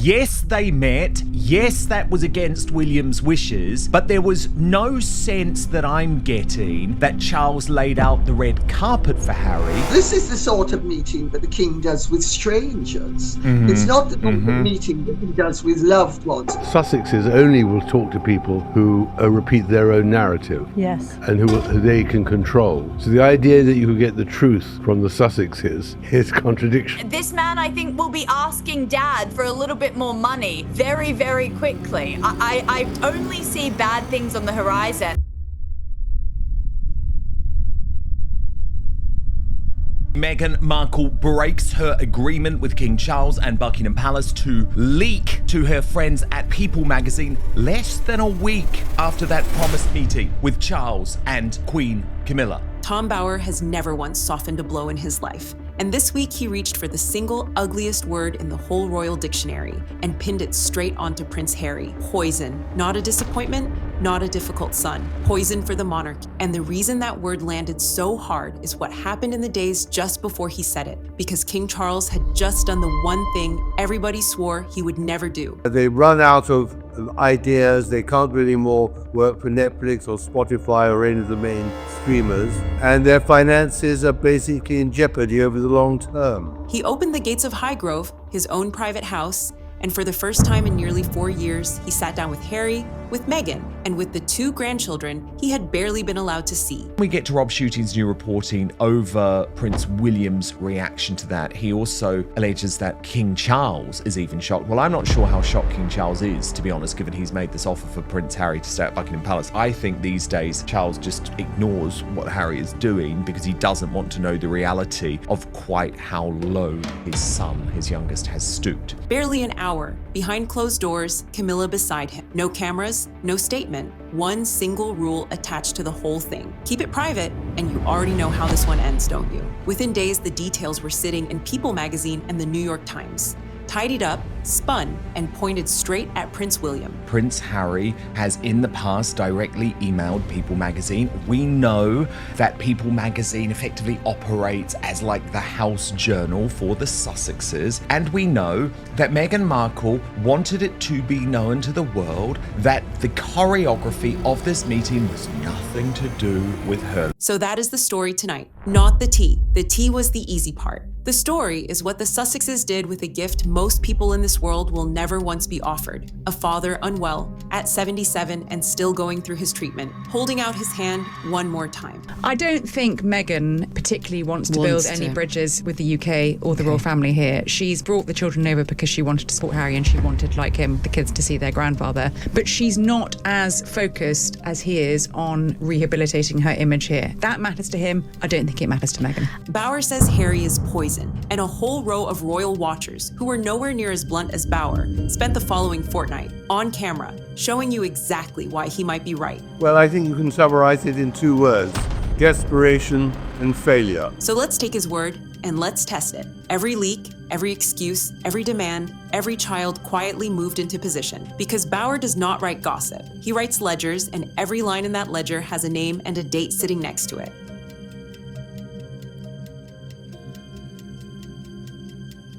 Yes, they met. Yes, that was against William's wishes, but there was no sense that I'm getting that Charles laid out the red carpet for Harry. This is the sort of meeting that the king does with strangers. It's not the sort of meeting that he does with loved ones. Sussexes only will talk to people who repeat their own narrative. Yes. And who they can control. So the idea that you could get the truth from the Sussexes is contradiction. This man, I think, will be asking Dad for a little bit more money very, very quickly. I only see bad things on the horizon. Meghan Markle breaks her agreement with King Charles and Buckingham Palace to leak to her friends at People magazine less than a week after that promised meeting with Charles and Queen Camilla. Tom Bower has never once softened a blow in his life. And this week he reached for the single ugliest word in the whole royal dictionary and pinned it straight onto Prince Harry. Poison. Not a disappointment, not a difficult son. Poison for the monarchy. And the reason that word landed so hard is what happened in the days just before he said it. Because King Charles had just done the one thing everybody swore he would never do. They run out of ideas. They can't do any more work for Netflix or Spotify or any of the main streamers. And their finances are basically in jeopardy over the long term. He opened the gates of Highgrove, his own private house, and for the first time in nearly 4 years, he sat down with Harry, with Meghan, and with the 2 grandchildren he had barely been allowed to see. We get to Rob Shooting's new reporting over Prince William's reaction to that. He also alleges that King Charles is even shocked. Well, I'm not sure how shocked King Charles is, to be honest, given he's made this offer for Prince Harry to stay at Buckingham Palace. I think these days Charles just ignores what Harry is doing because he doesn't want to know the reality of quite how low his son, his youngest, has stooped. Barely an hour, behind closed doors, Camilla beside him. No cameras, no statement. One single rule attached to the whole thing. Keep it private, and you already know how this one ends, don't you? Within days, the details were sitting in People magazine and the New York Times. Tidied up, spun, and pointed straight at Prince William. Prince Harry has in the past directly emailed People magazine. We know that People magazine effectively operates as like the house journal for the Sussexes. And we know that Meghan Markle wanted it to be known to the world that the choreography of this meeting was nothing to do with her. So that is the story tonight, not the tea. The tea was the easy part. The story is what the Sussexes did with a gift most people in this world will never once be offered. A father unwell, at 77 and still going through his treatment, holding out his hand one more time. I don't think Meghan particularly wants to build any bridges with the UK or the royal family here. She's brought the children over because she wanted to support Harry and she wanted, like him, the kids to see their grandfather. But she's not as focused as he is on rehabilitating her image here. That matters to him. I don't think it matters to Meghan. Bower says Harry is poison, and a whole row of royal watchers, who were nowhere near as blunt as Bower, spent the following fortnight on camera, showing you exactly why he might be right. Well, I think you can summarize it in 2 words: desperation and failure. So let's take his word and let's test it. Every leak, every excuse, every demand, every child quietly moved into position. Because Bower does not write gossip. He writes ledgers, and every line in that ledger has a name and a date sitting next to it.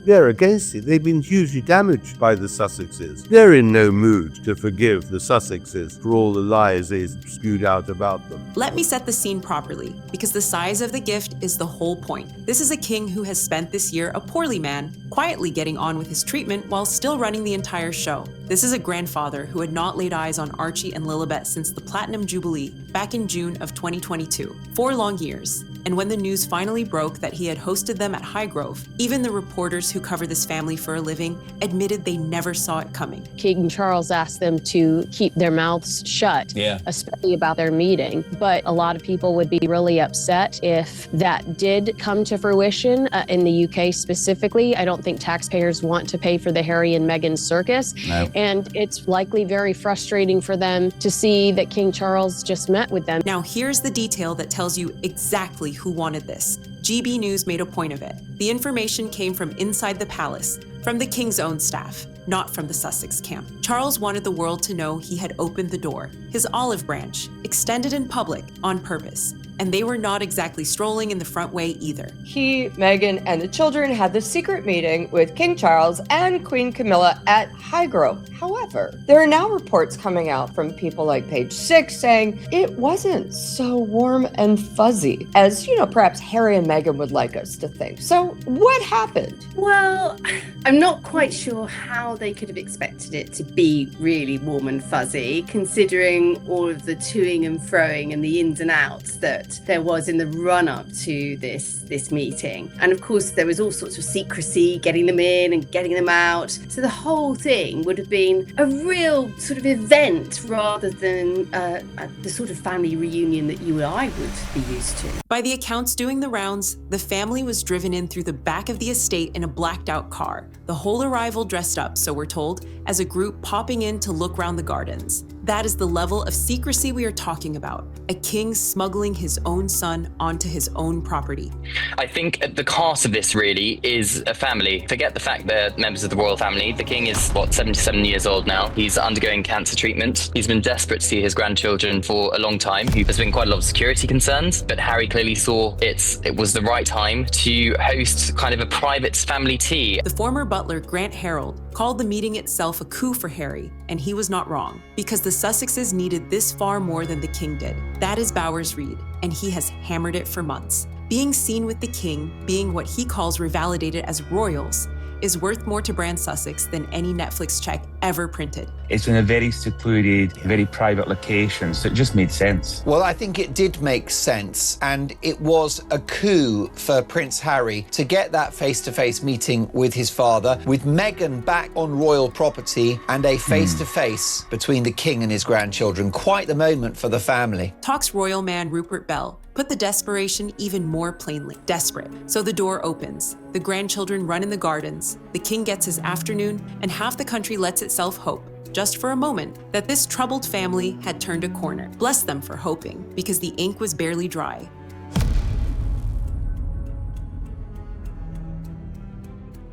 They're against it. They've been hugely damaged by the Sussexes. They're in no mood to forgive the Sussexes for all the lies they spewed out about them. Let me set the scene properly, because the size of the gift is the whole point. This is a king who has spent this year a poorly man, quietly getting on with his treatment while still running the entire show. This is a grandfather who had not laid eyes on Archie and Lilibet since the Platinum Jubilee back in June of 2022. 4 long years. And when the news finally broke that he had hosted them at Highgrove, even the reporters who cover this family for a living admitted they never saw it coming. King Charles asked them to keep their mouths shut, especially about their meeting. But a lot of people would be really upset if that did come to fruition in the UK specifically. I don't think taxpayers want to pay for the Harry and Meghan circus. No. And it's likely very frustrating for them to see that King Charles just met with them. Now here's the detail that tells you exactly who wanted this. GB News made a point of it. The information came from inside the palace, from the king's own staff, not from the Sussex camp. Charles wanted the world to know he had opened the door, his olive branch, extended in public on purpose. And they were not exactly strolling in the front way either. He, Meghan, and the children had the secret meeting with King Charles and Queen Camilla at Highgrove. However, there are now reports coming out from people like Page 6 saying it wasn't so warm and fuzzy as, perhaps Harry and Meghan would like us to think. So what happened? Well, I'm not quite sure how they could have expected it to be really warm and fuzzy, considering all of the toing and froing and the ins and outs that there was in the run-up to this meeting. And of course, there was all sorts of secrecy, getting them in and getting them out. So the whole thing would have been a real sort of event rather than the sort of family reunion that you and I would be used to. By the accounts doing the rounds, the family was driven in through the back of the estate in a blacked-out car. The whole arrival dressed up, so we're told, as a group popping in to look round the gardens. That is the level of secrecy we are talking about. A king smuggling his own son onto his own property. I think at the heart of this really is a family. Forget the fact they're members of the royal family. The king is, 77 years old now. He's undergoing cancer treatment. He's been desperate to see his grandchildren for a long time. There's been quite a lot of security concerns, but Harry clearly saw it was the right time to host kind of a private family tea. The former butler, Grant Harrold, called the meeting itself a coup for Harry, and he was not wrong, because the Sussexes needed this far more than the king did. That is Bowers Reed, and he has hammered it for months. Being seen with the king, being what he calls revalidated as royals, is worth more to Brand Sussex than any Netflix check ever printed. It's in a very secluded, very private location, so it just made sense. Well, I think it did make sense, and it was a coup for Prince Harry to get that face-to-face meeting with his father, with Meghan back on royal property, and a face-to-face between the king and his grandchildren. Quite the moment for the family. Talks royal man Rupert Bell put the desperation even more plainly. Desperate. So the door opens. The grandchildren run in the gardens. The king gets his afternoon, and half the country lets itself hope, just for a moment, that this troubled family had turned a corner. Bless them for hoping, because the ink was barely dry.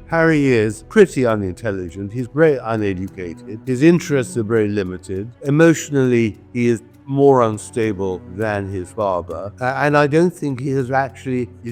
Harry is pretty unintelligent. He's very uneducated. His interests are very limited. Emotionally, he is more unstable than his father. And I don't think he is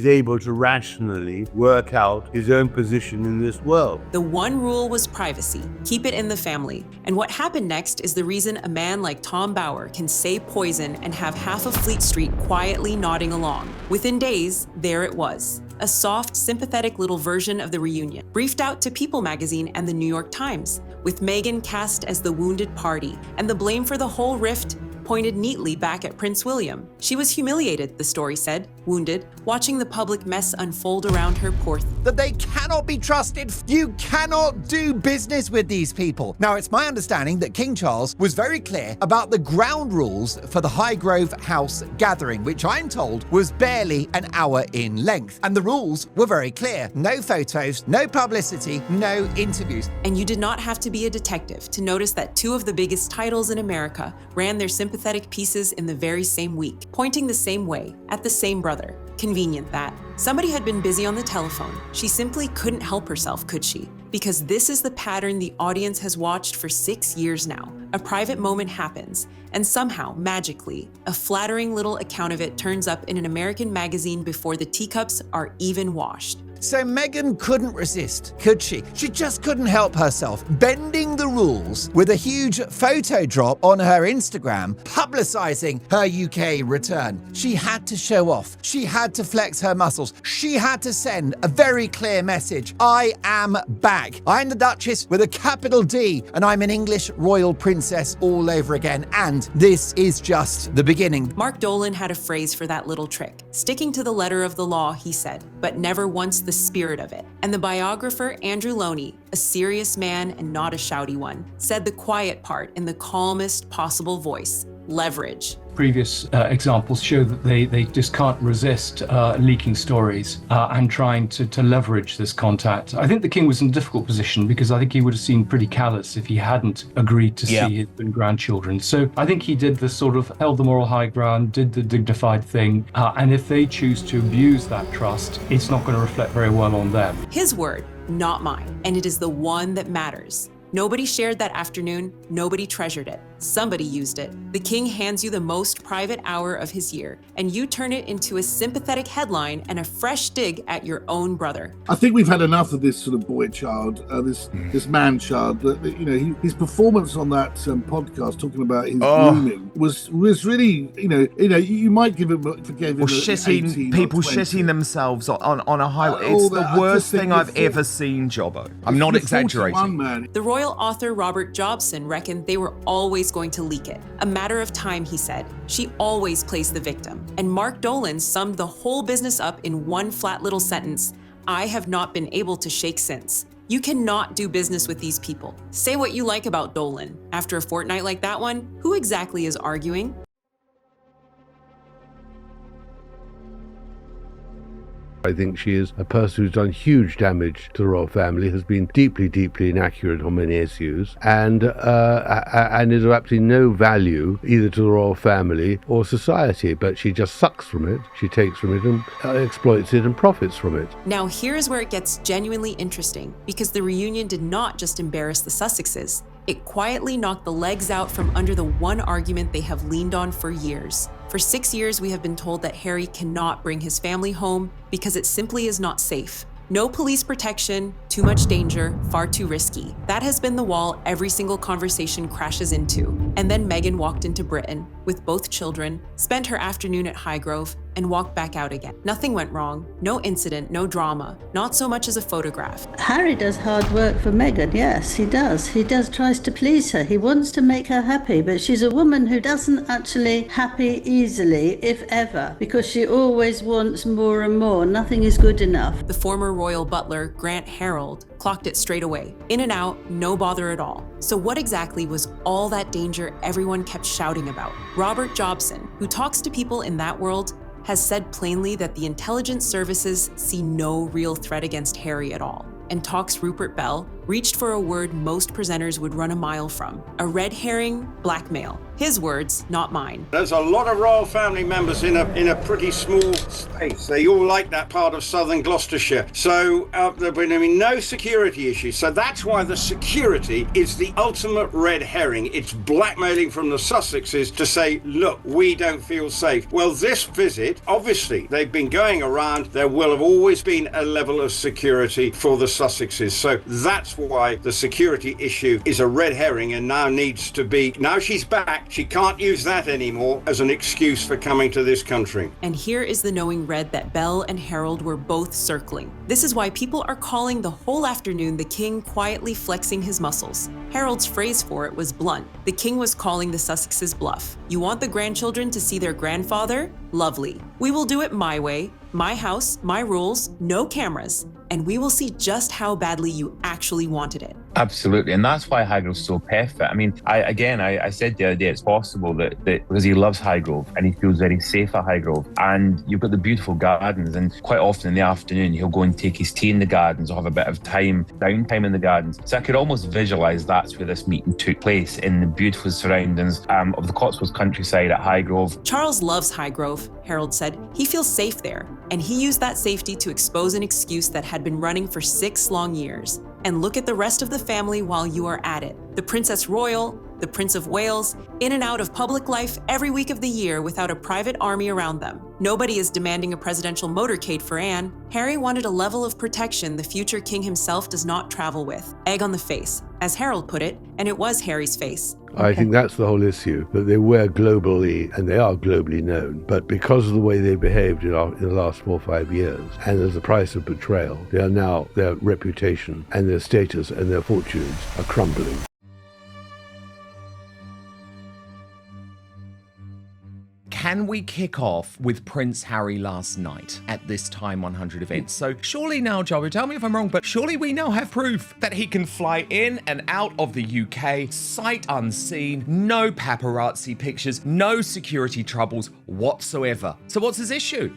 able to rationally work out his own position in this world. The one rule was privacy. Keep it in the family. And what happened next is the reason a man like Tom Bower can say poison and have half of Fleet Street quietly nodding along. Within days, there it was. A soft, sympathetic little version of the reunion, briefed out to People magazine and the New York Times, with Meghan cast as the wounded party, and the blame for the whole rift pointed neatly back at Prince William. She was humiliated, the story said, wounded, watching the public mess unfold around her poor that they cannot be trusted. You cannot do business with these people. Now, it's my understanding that King Charles was very clear about the ground rules for the Highgrove House gathering, which I'm told was barely an hour in length. And the rules were very clear. No photos, no publicity, no interviews. And you did not have to be a detective to notice that two of the biggest titles in America ran their sympathetic pieces in the very same week, pointing the same way, at the same brother. Convenient that. Somebody had been busy on the telephone. She simply couldn't help herself, could she? Because this is the pattern the audience has watched for 6 years now. A private moment happens, and somehow, magically, a flattering little account of it turns up in an American magazine before the teacups are even washed. So Meghan couldn't resist, could she? She just couldn't help herself, bending the rules with a huge photo drop on her Instagram, publicizing her UK return. She had to show off. She had to flex her muscles. She had to send a very clear message. I am back. I'm the Duchess with a capital D, and I'm an English royal princess all over again. And this is just the beginning. Mark Dolan had a phrase for that little trick. Sticking to the letter of the law, he said, but never once the spirit of it. And the biographer Andrew Loney, a serious man and not a shouty one, said the quiet part in the calmest possible voice: leverage. Previous examples show that they just can't resist leaking stories and trying to leverage this contact. I think the king was in a difficult position because I think he would have seemed pretty callous if he hadn't agreed to see his grandchildren. So I think he did the sort of held the moral high ground, did the dignified thing, and if they choose to abuse that trust, it's not going to reflect very well on them. His word, not mine, and it is the one that matters. Nobody shared that afternoon, nobody treasured it. Somebody used it. The king hands you the most private hour of his year, and you turn it into a sympathetic headline and a fresh dig at your own brother. I think we've had enough of this sort of boy child, this man child. His performance on that podcast, talking about his grooming, was really, you might forgive him. People shitting themselves on a highway. It's the worst thing I've ever seen, Jobbo. I'm not exaggerating. The royal author Robert Jobson reckoned they were always going to leak it. A matter of time, he said. She always plays the victim. And Mark Dolan summed the whole business up in one flat little sentence: I have not been able to shake since. You cannot do business with these people. Say what you like about Dolan. After a fortnight like that one, who exactly is arguing? I think she is a person who's done huge damage to the royal family, has been deeply, deeply inaccurate on many issues, and is of absolutely no value either to the royal family or society. But she just sucks from it, she takes from it and exploits it and profits from it. Now here's where it gets genuinely interesting, because the reunion did not just embarrass the Sussexes. It quietly knocked the legs out from under the one argument they have leaned on for years. For 6 years, we have been told that Harry cannot bring his family home because it simply is not safe. No police protection, too much danger, far too risky. That has been the wall every single conversation crashes into. And then Meghan walked into Britain with both children, spent her afternoon at Highgrove, and walked back out again. Nothing went wrong, no incident, no drama, not so much as a photograph. Harry does hard work for Meghan, yes, he does. He tries to please her. He wants to make her happy, but she's a woman who doesn't actually happy easily, if ever, because she always wants more and more. Nothing is good enough. The former royal butler, Grant Harrold, clocked it straight away. In and out, no bother at all. So what exactly was all that danger everyone kept shouting about? Robert Jobson, who talks to people in that world, has said plainly that the intelligence services see no real threat against Harry at all. And Talk's Rupert Bell reached for a word most presenters would run a mile from: a red herring, blackmail. His words, not mine. There's a lot of royal family members in a pretty small space. They all like that part of southern Gloucestershire. So there have been no security issues. So that's why the security is the ultimate red herring. It's blackmailing from the Sussexes to say, look, we don't feel safe. Well, this visit, obviously, they've been going around. There will have always been a level of security for the Sussexes. So that's why the security issue is a red herring and now needs to be, now she's back, she can't use that anymore as an excuse for coming to this country. And here is the knowing red that Bell and Harrold were both circling. This is why people are calling the whole afternoon the king quietly flexing his muscles. Harrold's phrase for it was blunt. The king was calling the Sussexes bluff. You want the grandchildren to see their grandfather? Lovely. We will do it my way, my house, my rules, no cameras. And we will see just how badly you actually wanted it. Absolutely, and that's why Highgrove's so perfect. I mean, I said the other day it's possible that because he loves Highgrove and he feels very safe at Highgrove, and you've got the beautiful gardens, and quite often in the afternoon he'll go and take his tea in the gardens or have a bit of downtime in the gardens. So I could almost visualise that's where this meeting took place, in the beautiful surroundings of the Cotswolds countryside at Highgrove. Charles loves Highgrove, Harrold said. He feels safe there, and he used that safety to expose an excuse that had been running for 6 long years. And look at the rest of the family while you are at it. The Princess Royal, the Prince of Wales, in and out of public life every week of the year without a private army around them. Nobody is demanding a presidential motorcade for Anne. Harry wanted a level of protection the future king himself does not travel with. Egg on the face, as Harrold put it, and it was Harry's face. I think that's the whole issue, that they were globally, and they are globally known, but because of the way they behaved in the last 4 or 5 years, and as the price of betrayal, they are now, their reputation and their status and their fortunes are crumbling. Can we kick off with Prince Harry last night at this Time 100 event? So surely now, Jobbo, tell me if I'm wrong, but surely we now have proof that he can fly in and out of the UK, sight unseen, no paparazzi pictures, no security troubles whatsoever. So what's his issue?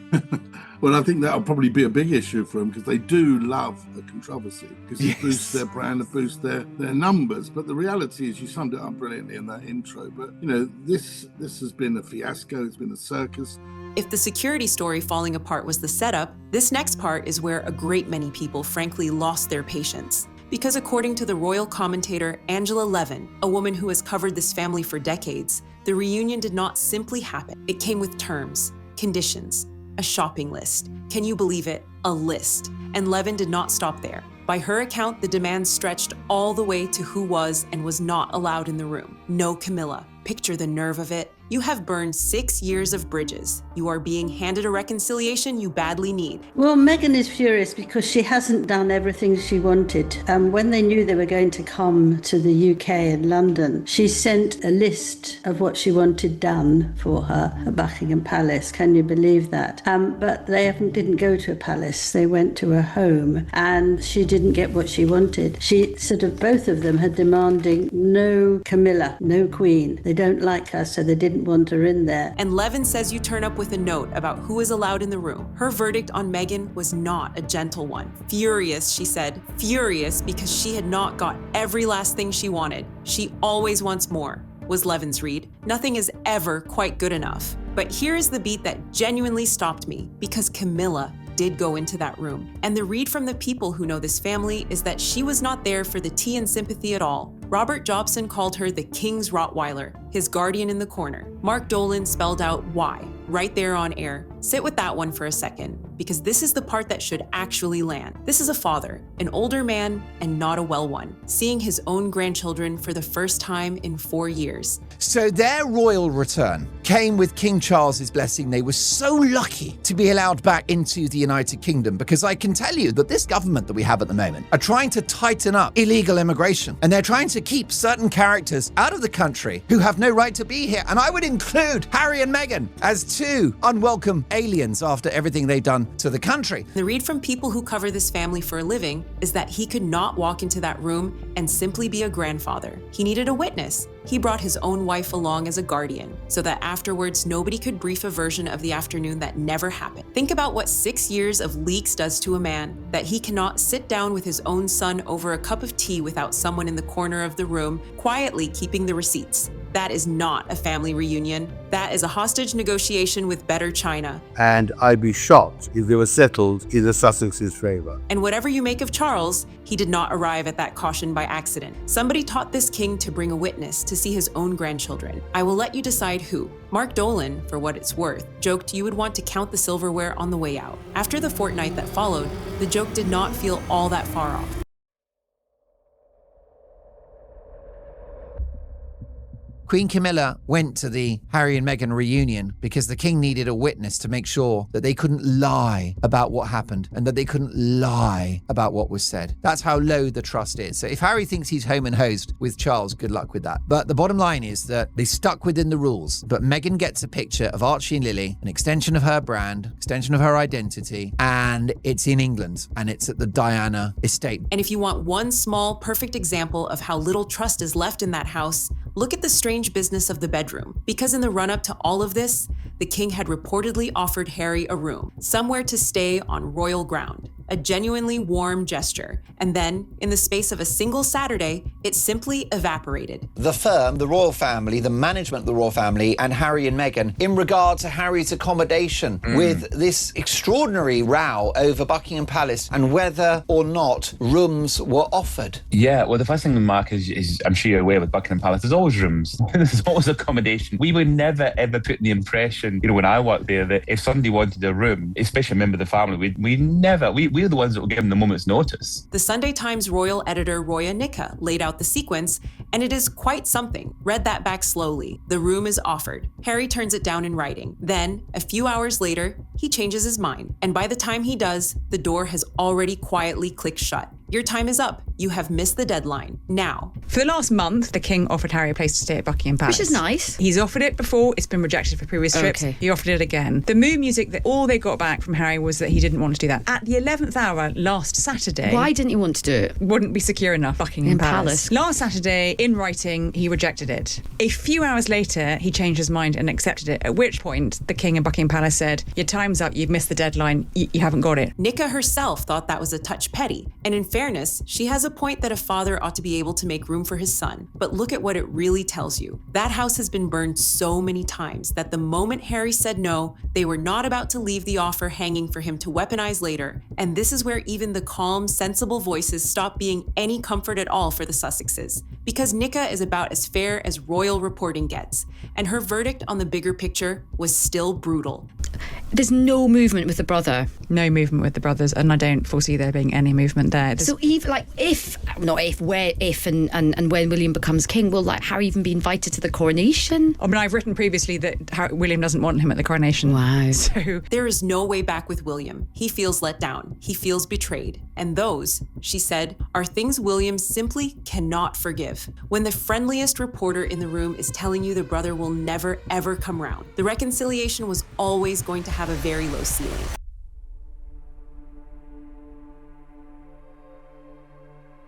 Well, I think that'll probably be a big issue for them, because they do love a controversy, because it boosts their brand, it boosts their numbers. But the reality is, you summed it up brilliantly in that intro. But, this has been a fiasco. It's been a circus. If the security story falling apart was the setup, this next part is where a great many people frankly lost their patience. Because according to the royal commentator Angela Levin, a woman who has covered this family for decades, the reunion did not simply happen. It came with terms, conditions, a shopping list. Can you believe it? A list. And Levin did not stop there. By her account, the demands stretched all the way to who was and was not allowed in the room. No Camilla. Picture the nerve of it. You have burned 6 years of bridges. You are being handed a reconciliation you badly need. Well, Meghan is furious because she hasn't done everything she wanted. When they knew they were going to come to the UK and London, she sent a list of what she wanted done for her at Buckingham Palace. Can you believe that? But they didn't go to a palace. They went to a home, and she didn't get what she wanted. Both of them had demanding no Camilla, no Queen. They don't like her, so they didn't want her in there. And Levin says you turn up with a note about who is allowed in the room. Her verdict on Meghan was not a gentle one. Furious, she said. Furious because she had not got every last thing she wanted. She always wants more, was Levin's read. Nothing is ever quite good enough. But here is the beat that genuinely stopped me, because Camilla did go into that room. And the read from the people who know this family is that she was not there for the tea and sympathy at all. Robert Jobson called her the King's Rottweiler, his guardian in the corner. Mark Dolan spelled out why, right there on air. Sit with that one for a second, because this is the part that should actually land. This is a father, an older man, and not a well one, seeing his own grandchildren for the first time in 4 years. So their royal return came with King Charles's blessing. They were so lucky to be allowed back into the United Kingdom, because I can tell you that this government that we have at the moment are trying to tighten up illegal immigration, and they're trying to keep certain characters out of the country who have no right to be here. And I would include Harry and Meghan as two unwelcome aliens after everything they've done to the country. The read from people who cover this family for a living is that he could not walk into that room and simply be a grandfather. He needed a witness. He brought his own wife along as a guardian, so that afterwards nobody could brief a version of the afternoon that never happened. Think about what 6 years of leaks does to a man, that he cannot sit down with his own son over a cup of tea without someone in the corner of the room quietly keeping the receipts. That is not a family reunion. That is a hostage negotiation with better china. And I'd be shocked if they were settled in the Sussex's favour. And whatever you make of Charles, he did not arrive at that caution by accident. Somebody taught this king to bring a witness to see his own grandchildren. I will let you decide who. Mark Dolan, for what it's worth, joked you would want to count the silverware on the way out. After the fortnight that followed, the joke did not feel all that far off. Queen Camilla went to the Harry and Meghan reunion because the king needed a witness to make sure that they couldn't lie about what happened and that they couldn't lie about what was said. That's how low the trust is. So if Harry thinks he's home and hosed with Charles, good luck with that. But the bottom line is that they stuck within the rules. But Meghan gets a picture of Archie and Lily, an extension of her brand, extension of her identity, and it's in England, and it's at the Diana estate. And if you want one small, perfect example of how little trust is left in that house, look at the strange business of the bedroom. Because in the run-up to all of this, the king had reportedly offered Harry a room, somewhere to stay on royal ground. A genuinely warm gesture. And then, in the space of a single Saturday, it simply evaporated. The firm, the royal family, the management of the royal family, and Harry and Meghan, in regard to Harry's accommodation, with this extraordinary row over Buckingham Palace and whether or not rooms were offered. Yeah, well, the first thing, Mark, is I'm sure you're aware with Buckingham Palace, there's always rooms. There's always accommodation. We would never, ever put in the impression, when I worked there, that if somebody wanted a room, especially a member of the family, we're the ones that will give them the moment's notice. The Sunday Times royal editor Roya Nika laid out the sequence, and it is quite something. Read that back slowly. The room is offered. Harry turns it down in writing. Then, a few hours later, he changes his mind. And by the time he does, the door has already quietly clicked shut. Your time is up. You have missed the deadline. Now. For the last month, the king offered Harry a place to stay at Buckingham Palace. Which is nice. He's offered it before. It's been rejected for previous trips. He offered it again. The mood music, that all they got back from Harry was that he didn't want to do that. At the 11th hour last Saturday... Why didn't you want to do it? Wouldn't be secure enough. Buckingham Palace. Last Saturday, in writing, he rejected it. A few hours later, he changed his mind and accepted it, at which point the king and Buckingham Palace said, your time's up, you've missed the deadline, you haven't got it. Nika herself thought that was a touch petty. And in fairness, she has has a point that a father ought to be able to make room for his son, but look at what it really tells you. That house has been burned so many times that the moment Harry said no, they were not about to leave the offer hanging for him to weaponize later. And this is where even the calm, sensible voices stop being any comfort at all for the Sussexes. Because Nika is about as fair as royal reporting gets, and her verdict on the bigger picture was still brutal. There's no movement with the brother. No movement with the brothers, and I don't foresee there being any movement there. So even like if and when William becomes king, will like Harry even be invited to the coronation? I mean, I've written previously that William doesn't want him at the coronation. Wow. So there is no way back with William. He feels let down. He feels betrayed. And those, she said, are things William simply cannot forgive. When the friendliest reporter in the room is telling you the brother will never, ever come round, the reconciliation was always going to have a very low ceiling.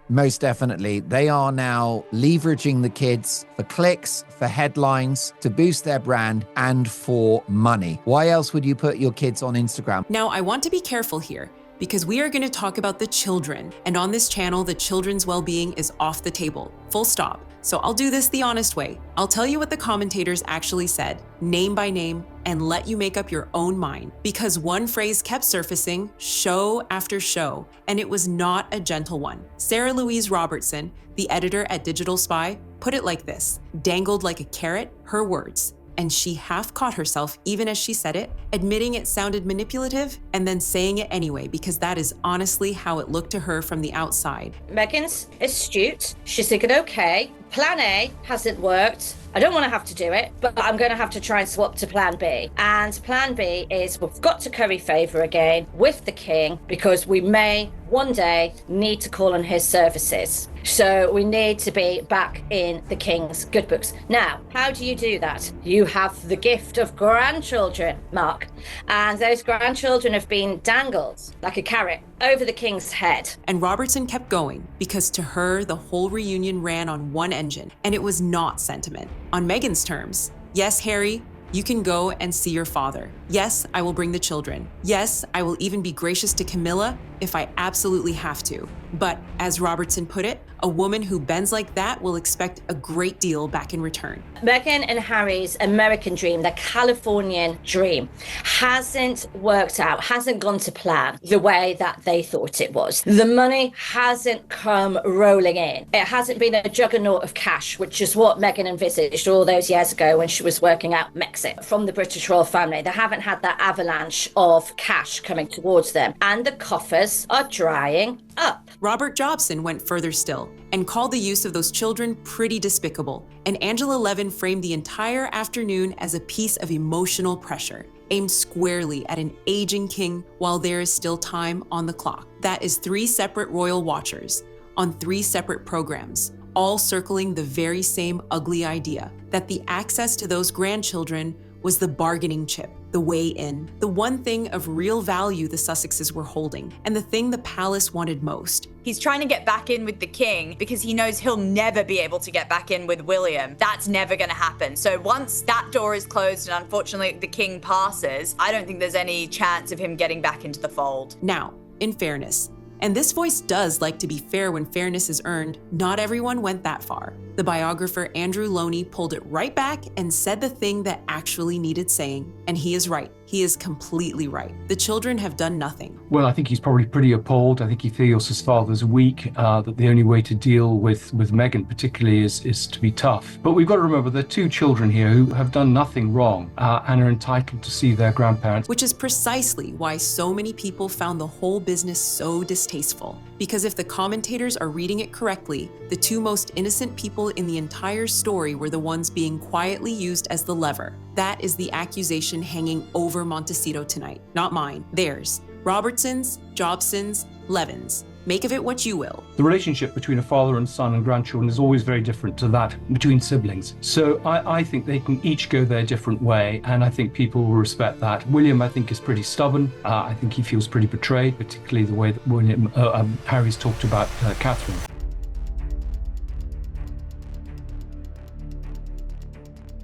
Most definitely. They are now leveraging the kids for clicks, for headlines, to boost their brand, and for money. Why else would you put your kids on Instagram? Now, I want to be careful here, because we are going to talk about the children. And on this channel, the children's well-being is off the table. Full stop. So I'll do this the honest way. I'll tell you what the commentators actually said, name by name, and let you make up your own mind. Because one phrase kept surfacing show after show, and it was not a gentle one. Sarah Louise Robertson, the editor at Digital Spy, put it like this: dangled like a carrot, her words. And she half caught herself even as she said it, admitting it sounded manipulative and then saying it anyway, because that is honestly how it looked to her from the outside. Meghan's astute. She's thinking, okay, plan A hasn't worked. I don't want to have to do it, but I'm going to have to try and swap to plan B. And plan B is we've got to curry favour again with the king, because we may one day need to call on his services. So we need to be back in the king's good books. Now, how do you do that? You have the gift of grandchildren, Mark. And those grandchildren have been dangled like a carrot over the king's head. And Robertson kept going, because to her, the whole reunion ran on one engine, and it was not sentiment. On Meghan's terms, yes, Harry, you can go and see your father. Yes, I will bring the children. Yes, I will even be gracious to Camilla if I absolutely have to. But as Robertson put it, a woman who bends like that will expect a great deal back in return. Meghan and Harry's American dream, their Californian dream, hasn't worked out, hasn't gone to plan the way that they thought it was. The money hasn't come rolling in. It hasn't been a juggernaut of cash, which is what Meghan envisaged all those years ago when she was working out Brexit from the British royal family. They haven't had that avalanche of cash coming towards them, and the coffers are drying up. Robert Jobson went further still and called the use of those children pretty despicable. And Angela Levin framed the entire afternoon as a piece of emotional pressure, aimed squarely at an aging king while there is still time on the clock. That is 3 separate royal watchers on 3 separate programs, all circling the very same ugly idea that the access to those grandchildren was the bargaining chip, the way in, the one thing of real value the Sussexes were holding, and the thing the palace wanted most. He's trying to get back in with the king because he knows he'll never be able to get back in with William. That's never going to happen. So once that door is closed and unfortunately the king passes, I don't think there's any chance of him getting back into the fold. Now, in fairness, and this voice does like to be fair when fairness is earned, not everyone went that far. The biographer Andrew Loney pulled it right back and said the thing that actually needed saying. And he is right. He is completely right. The children have done nothing. Well, I think he's probably pretty appalled. I think he feels his father's weak, that the only way to deal with Meghan particularly is to be tough. But we've got to remember there are 2 children here who have done nothing wrong and are entitled to see their grandparents. Which is precisely why so many people found the whole business so distasteful. Because if the commentators are reading it correctly, the 2 most innocent people in the entire story were the ones being quietly used as the lever. That is the accusation hanging over Montecito tonight. Not mine, theirs. Robertson's, Jobson's, Levin's. Make of it what you will. The relationship between a father and son and grandchildren is always very different to that between siblings. So I think they can each go their different way, and I think people will respect that. William, I think, is pretty stubborn. I think he feels pretty betrayed, particularly the way that Harry's talked about Catherine.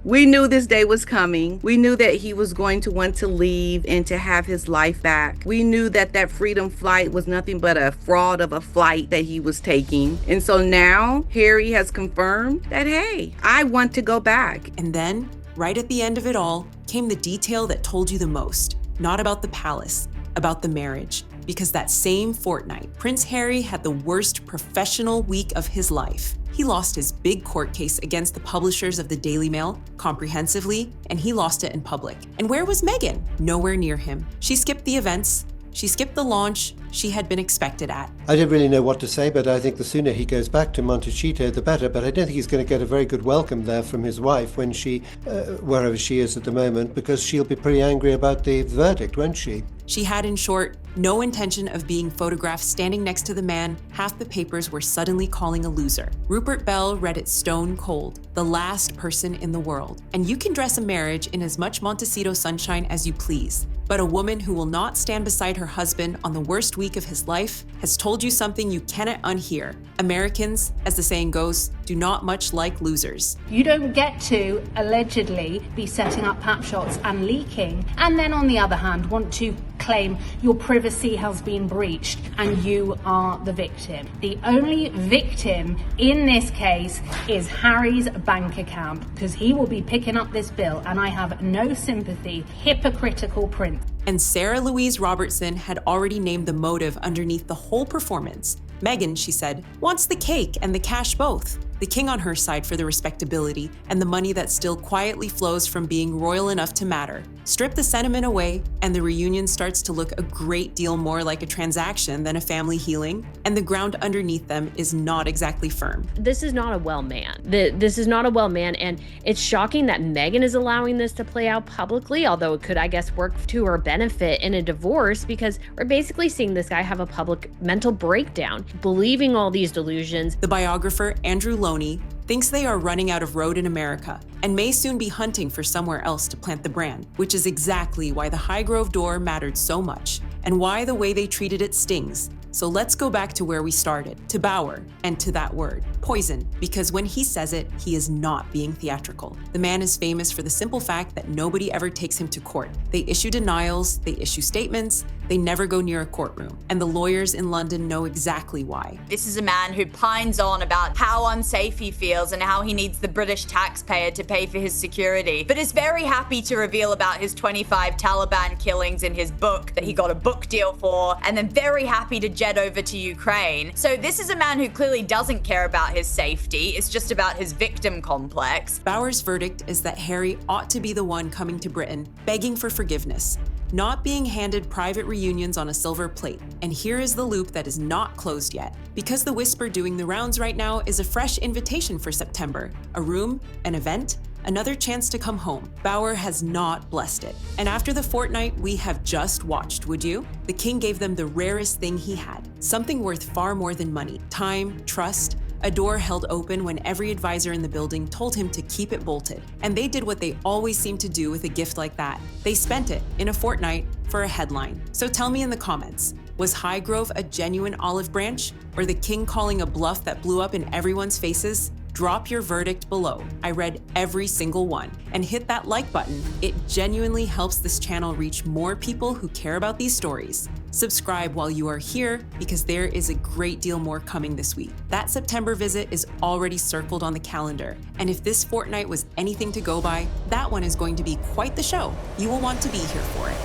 We knew this day was coming. We knew that he was going to want to leave and to have his life back. We knew that that freedom flight was nothing but a fraud of a flight that he was taking. And so now Harry has confirmed that, hey, I want to go back. And then, right at the end of it all, came the detail that told you the most. Not about the palace, about the marriage. Because that same fortnight, Prince Harry had the worst professional week of his life. He lost his big court case against the publishers of the Daily Mail comprehensively, and he lost it in public. And where was Meghan? Nowhere near him. She skipped the events. She skipped the launch she had been expected at. I don't really know what to say, but I think the sooner he goes back to Montecito, the better. But I don't think he's going to get a very good welcome there from his wife when she, wherever she is at the moment, because she'll be pretty angry about the verdict, won't she? She had, in short, no intention of being photographed standing next to the man half the papers were suddenly calling a loser. Rupert Bell read it stone cold, the last person in the world. And you can dress a marriage in as much Montecito sunshine as you please. But a woman who will not stand beside her husband on the worst week of his life has told you something you cannot unhear. Americans, as the saying goes, do not much like losers. You don't get to allegedly be setting up pap shots and leaking, and then on the other hand want to claim your privacy has been breached and you are the victim. The only victim in this case is Harry's bank account, because he will be picking up this bill, and I have no sympathy. Hypocritical prince. And Sarah Louise Robertson had already named the motive underneath the whole performance. Meghan, she said, wants the cake and the cash both. The king on her side for the respectability and the money that still quietly flows from being royal enough to matter. Strip the sentiment away, and the reunion starts to look a great deal more like a transaction than a family healing, and the ground underneath them is not exactly firm. This is not a well man. This is not a well man, and it's shocking that Meghan is allowing this to play out publicly, although it could, I guess, work to her benefit in a divorce, because we're basically seeing this guy have a public mental breakdown, believing all these delusions. The biographer, Andrew Loney, thinks they are running out of road in America and may soon be hunting for somewhere else to plant the brand, which is exactly why the Highgrove door mattered so much and why the way they treated it stings. So let's go back to where we started, to Bauer, and to that word, poison, because when he says it, he is not being theatrical. The man is famous for the simple fact that nobody ever takes him to court. They issue denials, they issue statements, they never go near a courtroom, and the lawyers in London know exactly why. This is a man who pines on about how unsafe he feels and how he needs the British taxpayer to pay for his security, but is very happy to reveal about his 25 Taliban killings in his book that he got a book deal for, and then very happy to jet over to Ukraine. So this is a man who clearly doesn't care about his safety. It's just about his victim complex. Bauer's verdict is that Harry ought to be the one coming to Britain, begging for forgiveness, not being handed private reunions on a silver plate. And here is the loop that is not closed yet. Because the whisper doing the rounds right now is a fresh invitation for September. A room, an event, another chance to come home. Bauer has not blessed it. And after the fortnight we have just watched, would you? The king gave them the rarest thing he had, something worth far more than money, time, trust, a door held open when every advisor in the building told him to keep it bolted. And they did what they always seem to do with a gift like that. They spent it in a fortnight for a headline. So tell me in the comments, was Highgrove a genuine olive branch, or the king calling a bluff that blew up in everyone's faces? Drop your verdict below. I read every single one. And hit that like button. It genuinely helps this channel reach more people who care about these stories. Subscribe while you are here, because there is a great deal more coming this week. That September visit is already circled on the calendar. And if this fortnight was anything to go by, that one is going to be quite the show. You will want to be here for it.